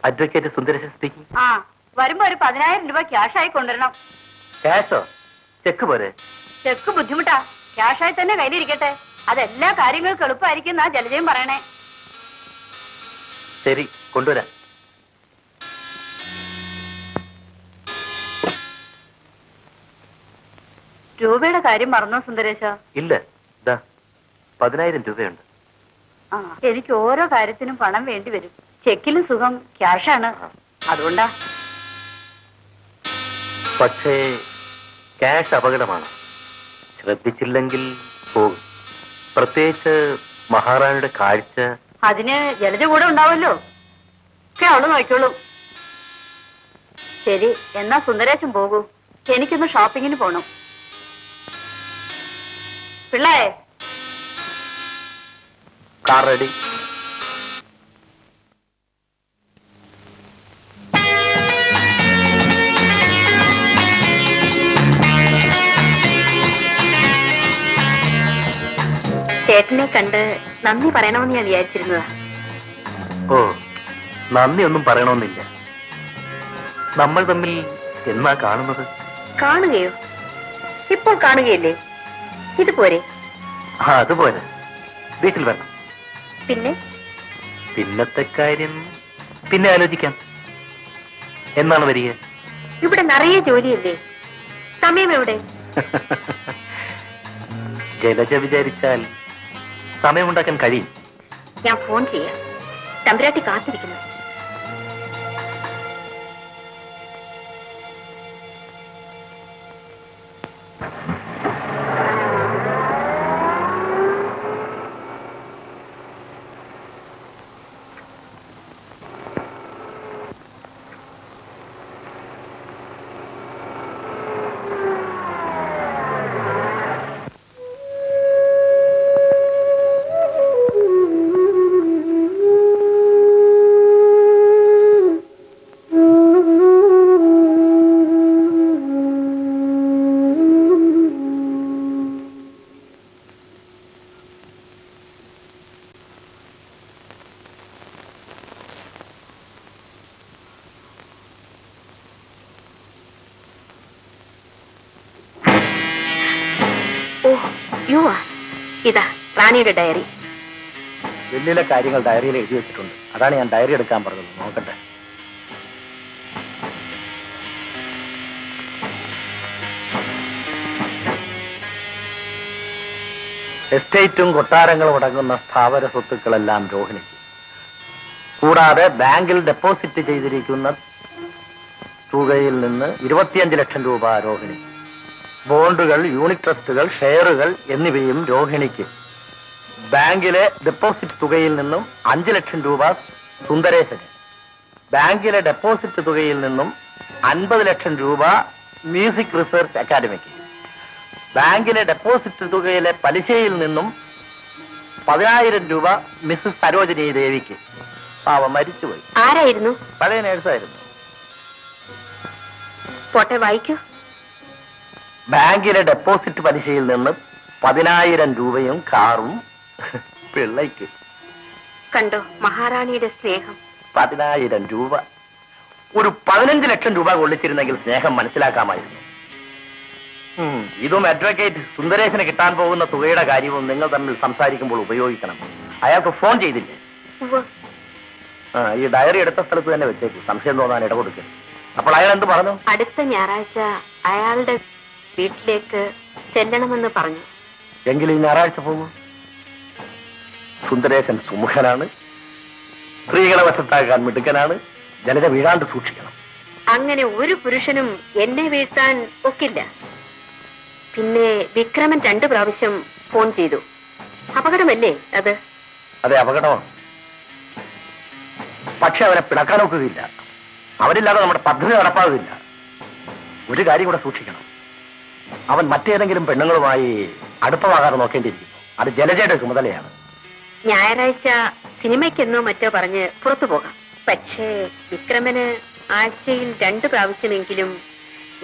Advocate Sundaresan speaking. ആ, വരുമ്പോ ഒരു 10,000 രൂപ ക്യാഷായി കൊണ്ടുവരണം. ക്യാഷോ? ചെക്ക് പോരെ? ചെക്ക് ബുദ്ധിമുട്ടാ, ക്യാഷായി തന്നെ കയ്യിലിരിക്കട്ടെ. അതെല്ലാ കാര്യങ്ങൾക്ക് എളുപ്പമായിരിക്കും എന്നാ ജലജയും പറയണേ. ശരി, കൊണ്ടുവരാം. രൂപയുടെ കാര്യം മറന്നോ സുന്ദരേശ? ഇല്ല, ഇതാ 10,000 രൂപയുണ്ട്. ആ, എനിക്ക് ഓരോ കാര്യത്തിനും പണം വേണ്ടി വരും. ചെക്കിലും സുഖം ക്യാഷാണ്, അതുകൊണ്ടാ. പക്ഷേ ക്യാഷ് അപകടമാണ്, ശ്രദ്ധിച്ചില്ലെങ്കിൽ പോകും. പ്രത്യേകിച്ച് മഹാറാണിയുടെ കാഴ്ച. അതിന് ജലജ കൂടെ ഉണ്ടാവല്ലോ, ഒക്കെ അവള് നോക്കിക്കോളും. ശരി, എന്നാ സുന്ദരേശൻ പോകൂ, എനിക്കൊന്ന് ഷോപ്പിങ്ങിന് പോണം. പിള്ളേ, കാർ റെഡി. ചേട്ടനെ കണ്ട് നന്ദി പറയണമെന്ന് ഞാൻ വിചാരിച്ചിരുന്നതാ. ഓ, നന്ദി ഒന്നും പറയണമെന്നില്ല. നമ്മൾ തമ്മിൽ എന്നാ കാണുന്നത്? കാണുകയോ? ഇപ്പോൾ കാണുകയല്ലേ, ഇതുപോരെ? അതുപോലെ വീട്ടിൽ വരണം. പിന്നെ പിന്നത്തെ കാര്യം പിന്നെ ആലോചിക്കാം. എന്നാണ് വരിക? ഇവിടെ നിറയെ ജോലിയല്ലേ, സമയം എവിടെ? ജലജ വിചാരിച്ചാൽ സമയമുണ്ടാക്കാൻ കഴിയും. ഞാൻ ഫോൺ ചെയ്യാം, തമ്പുരാട്ടി കാത്തിരിക്കുന്നു. ഇതാ റാണിയുടെ ഡയറി. വലിയ കാര്യങ്ങൾ ഡയറിയിൽ എഴുതി വെച്ചിട്ടുണ്ട്. അതാണ് ഞാൻ ഡയറി എടുക്കാൻ പറഞ്ഞത്. നോക്കട്ടെ. എസ്റ്റേറ്റും കൊട്ടാരങ്ങളും അടങ്ങുന്ന സ്ഥാവര സ്വത്തുക്കളെല്ലാം രോഹിണിക്ക്, കൂടാതെ ബാങ്കിൽ ഡെപ്പോസിറ്റ് ചെയ്തിരിക്കുന്ന തുകയിൽ നിന്ന് 25 ലക്ഷം രൂപ രോഹിണി. ബോണ്ടുകൾ, യൂണിറ്റ് ട്രസ്റ്റുകൾ, ഷെയറുകൾ എന്നിവയും രോഹിണിക്ക്. ബാങ്കിലെ ഡെപ്പോസിറ്റ് തുകയിൽ നിന്നും 5 ലക്ഷം രൂപ സുന്ദരേശന്. ബാങ്കിലെ ഡെപ്പോസിറ്റ് തുകയിൽ നിന്നും 50 ലക്ഷം രൂപ മ്യൂസിക് റിസർച്ച് അക്കാദമിക്ക്. ബാങ്കിലെ ഡെപ്പോസിറ്റ് തുകയിലെ പലിശയിൽ നിന്നും 10,000 രൂപ മിസ്സസ് സരോജിനി ദേവിക്ക്. പാവം മരിച്ചുപോയി. ആരായിരുന്നു? പഴയ നേഴ്സായിരുന്നു. പോട്ടെ, വായിക്കൂ. ബാങ്കിലെ ഡെപ്പോസിറ്റ് പലിശയിൽ നിന്ന് 10,000 രൂപയും കാറും പിള്ളയ്ക്ക്. കണ്ടോ മഹാറാണിയുടെ സ്നേഹം. 10,000 രൂപ. ഒരു 15 ലക്ഷം രൂപ കൊള്ളിച്ചിരുന്നെങ്കിൽ സ്നേഹം മനസ്സിലാക്കാമായിരുന്നു. ഇതും അഡ്വക്കേറ്റ് സുന്ദരേശന് കിട്ടാൻ പോകുന്ന തുകയുടെ കാര്യവും നിങ്ങൾ തമ്മിൽ സംസാരിക്കുമ്പോൾ ഉപയോഗിക്കണം. അയാൾക്ക് ഫോൺ ചെയ്തില്ലേ? ഈ ഡയറി എടുത്ത സ്ഥലത്ത് തന്നെ വെച്ചേക്കും, സംശയം തോന്നാൻ ഇടകൊടുക്കരുത്. അപ്പോൾ അയാൾ എന്ത് പറഞ്ഞു? അടുത്ത ഞായറാഴ്ച അയാളുടെ വീട്ടിലേക്ക് ചെല്ലണമെന്ന് പറഞ്ഞു. എങ്കിൽ ഈ ഞായറാഴ്ച പോകും. സുന്ദരേശൻ സുമുഖനാണ്, സ്ത്രീകളെ വശത്താക്കാൻ മിടുക്കനാണ്. ജലജ വീഴാണ്ട് സൂക്ഷിക്കണം. അങ്ങനെ ഒരു പുരുഷനും എന്നെ വീഴ്ത്താൻ ഒക്കില്ല. പിന്നെ വിക്രമൻ 2 പ്രാവശ്യം ഫോൺ ചെയ്തു. അപകടമല്ലേ അത്? അതെ, അപകടമാണ്. പക്ഷെ അവനെ പിണക്കാൻ ഒക്കുകയില്ല. അവനില്ലാതെ നമ്മുടെ പദ്ധതി നടപ്പാകില്ല. ഒരു കാര്യം കൂടെ സൂക്ഷിക്കണം. അവൻ മറ്റേതെങ്കിലും പെണ്ണുങ്ങളുമായി അടുപ്പമാകാതെ നോക്കേണ്ടിയിരിക്കുന്നു. അത് ജലജയുടെ ചുമതലയാണ്. ഞായറാഴ്ച സിനിമയ്ക്കെന്നോ മറ്റോ പറഞ്ഞ് പുറത്തു പോകാം. പക്ഷേ വിക്രമന് ആഴ്ചയിൽ 2 പ്രാവശ്യമെങ്കിലും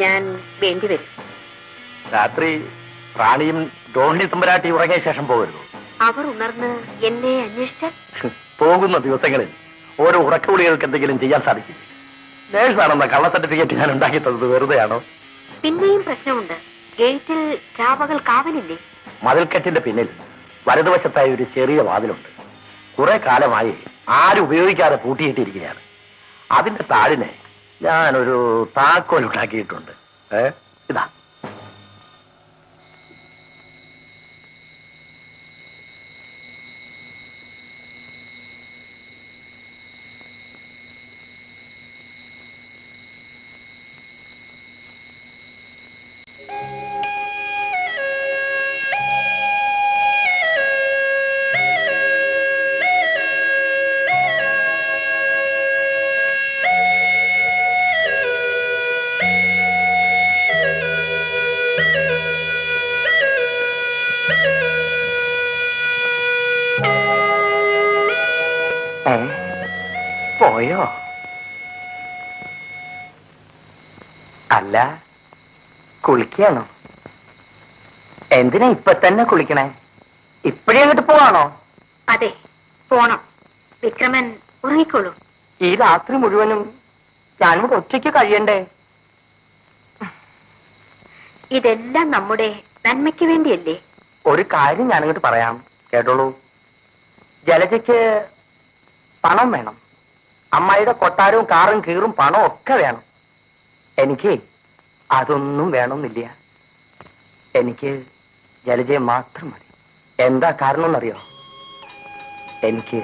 ഞാൻ വേണ്ടിവരും. രാത്രി റാണിയും രോഹിണി തുമ്പരാട്ടി ഉറങ്ങിയ ശേഷം പോകരുത്. അവർ ഉണർന്ന് എന്നെ അന്വേഷിച്ചാൽ? പോകുന്ന ദിവസങ്ങളിൽ ഓരോ ഉറക്കവിളികൾക്ക് എന്തെങ്കിലും ചെയ്യാൻ സാധിക്കില്ല. നേഴ്സാണെന്ന കള്ള സർട്ടിഫിക്കറ്റ് ഞാൻ ഉണ്ടാക്കി തന്നത് വെറുതെയാണോ? പിന്നെയും പ്രശ്നമുണ്ട്. ഗേറ്റിൽ രാപകൽ കാവലില്ലേ? മതിൽക്കെട്ടിന്റെ പിന്നിൽ വലതുവശത്തായി ഒരു ചെറിയ വാതിലുണ്ട്. കുറെ കാലമായി ആരും ഉപയോഗിക്കാതെ പൂട്ടിയിട്ടിരിക്കുകയാണ്. അതിന്റെ താഴിനെ ഞാനൊരു താക്കോൽ ഉണ്ടാക്കിയിട്ടുണ്ട്. ഇതാ. പോയോ? അല്ല, കുളിക്കാണോ? എന്തിനാ ഇപ്പൊ തന്നെ കുളിക്കണേ? ഇപ്പഴേ അങ്ങോട്ട് പോവാണോ? അതെ, പോണം. വിക്രമൻ ഉറങ്ങിക്കോളൂ. ഈ രാത്രി മുഴുവനും ഞാനിവിടെ ഒറ്റയ്ക്ക് കഴിയണ്ടേ? ഇതെല്ലാം നമ്മുടെ നന്മയ്ക്ക് വേണ്ടിയല്ലേ? ഒരു കാര്യം ഞാനിങ്ങോട്ട് പറയാം, കേട്ടോളൂ. ജലജയ്ക്ക് പണം വേണം. അമ്മായിയുടെ കൊട്ടാരവും കാറും കീറും പണവും ഒക്കെ വേണം. എനിക്ക് അതൊന്നും വേണമെന്നില്ല. എനിക്ക് ജലജയെ മാത്രം മതി. എന്താ കാരണം എന്നറിയോ? എനിക്ക്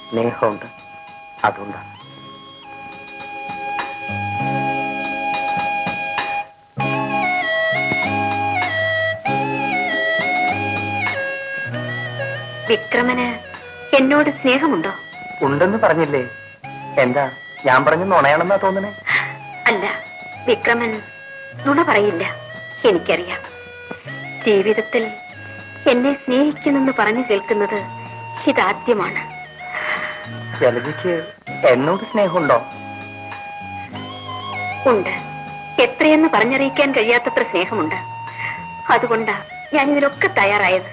സ്നേഹമുണ്ട്, അതുകൊണ്ടാണ്. വിക്രമന് എന്നോട് സ്നേഹമുണ്ടോ? ഉണ്ടെന്ന് പറഞ്ഞില്ലേ? എന്താ ഞാൻ പറഞ്ഞു നുണയാണെന്നാ തോന്നണേ? അല്ല, വിക്രമൻ നുണ പറയില്ല. എനിക്കറിയാം. ജീവിതത്തിൽ എന്നെ സ്നേഹിക്കുന്നെന്ന് പറഞ്ഞു കേൾക്കുന്നത് ഇതാദ്യമാണ്. ജലജയ്ക്ക് എന്നോട് സ്നേഹമുണ്ടോ? ഉണ്ട്. എത്രയെന്ന് പറഞ്ഞറിയിക്കാൻ കഴിയാത്തത്ര സ്നേഹമുണ്ട്. അതുകൊണ്ടാ ഞാൻ ഇതിലൊക്കെ തയ്യാറായത്.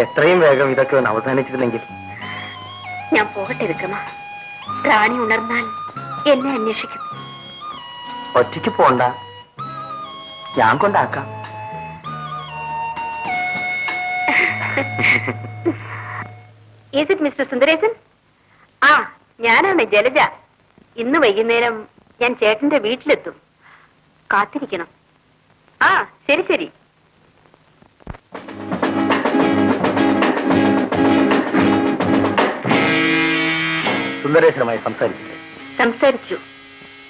എത്രയും വേഗം ഇതൊക്കെ ഒന്ന് അവസാനിച്ചിരുന്നെങ്കിൽ. ഞാൻ പോകട്ടെ വിക്രമ. റാണി ഉണർന്നാൽ എന്നെ അന്വേഷിക്കും. ഒറ്റയ്ക്ക് പോണ്ട, ഞാൻ കൊണ്ടാക്കാം. Is it mister Sundaresan? ആ, ഞാനാണ് ജലജ. ഇന്ന് വൈകുന്നേരം ഞാൻ ചേട്ടന്റെ വീട്ടിലെത്തും. കാത്തിരിക്കണം. ആ, ശരി ശരി. സുന്ദരേശനുമായി സംസാരിച്ചില്ലേ? സംസാരിച്ചു.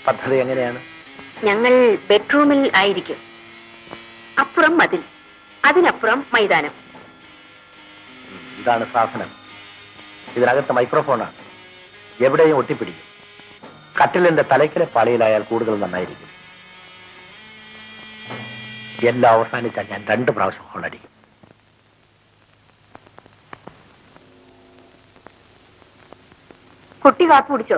പദ്ധതി എങ്ങനെയാണ്? ഞങ്ങൾ ബെഡ്റൂമിൽ ആയിരിക്കും. അപ്പുറം മതിൽ, അതിനപ്പുറം മൈതാനം. ഇതാണ് സാധനം. ഇതിനകത്ത് മൈക്രോഫോണാണ്. എവിടെയും ഒട്ടിപ്പിടിക്കും. കട്ടിലിന്റെ തലയ്ക്കിലെ പാളിയിലായാൽ കൂടുതൽ നന്നായിരിക്കും. എല്ലാം അവസാനിച്ചാൽ ഞാൻ 2 പ്രാവശ്യം ഹോണടിക്കും. കുട്ടി കാപ്പി കുടിച്ചോ?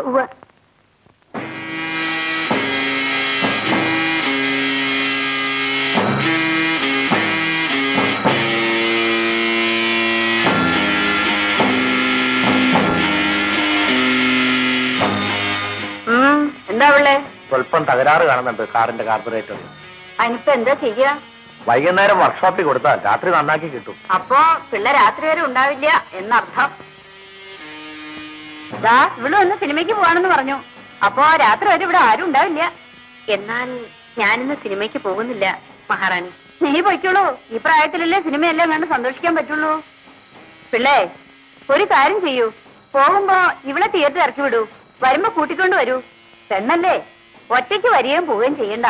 എന്താ ഉള്ളേ? സ്വല്പം തകരാറ് കാണുന്നുണ്ട് കാറിന്റെ കാർബറേറ്റർ. അതിനിപ്പോ എന്താ ചെയ്യാ? വൈകുന്നേരം വർക്ക്ഷോപ്പിൽ കൊടുത്താൽ രാത്രി നന്നാക്കി കിട്ടും. അപ്പോ പിള്ളേർ രാത്രി വരെ ഉണ്ടാവില്ല എന്നർത്ഥം. ഇവിടെ ഒന്ന് സിനിമയ്ക്ക് പോവാണെന്ന് പറഞ്ഞു. അപ്പോ രാത്രി വരെ ഇവിടെ ആരും ഉണ്ടാവില്ല. എന്നാൽ ഞാനിന്ന് സിനിമയ്ക്ക് പോകുന്നില്ല മഹാറാണി. നീ പോയിക്കോളൂ. ഈ പ്രായത്തിലല്ലേ സിനിമയെല്ലാം കണ്ട് സന്തോഷിക്കാൻ പറ്റുള്ളൂ. പിള്ളേ, ഒരു കാര്യം ചെയ്യൂ. പോകുമ്പോ ഇവിടെ തിയേറ്റർ ഇറക്കി വിടൂ. വരുമ്പോ കൂട്ടിക്കൊണ്ട് വരൂ. പെണ്ണല്ലേ, ഒറ്റയ്ക്ക് വരികയും പോവുകയും ചെയ്യണ്ട.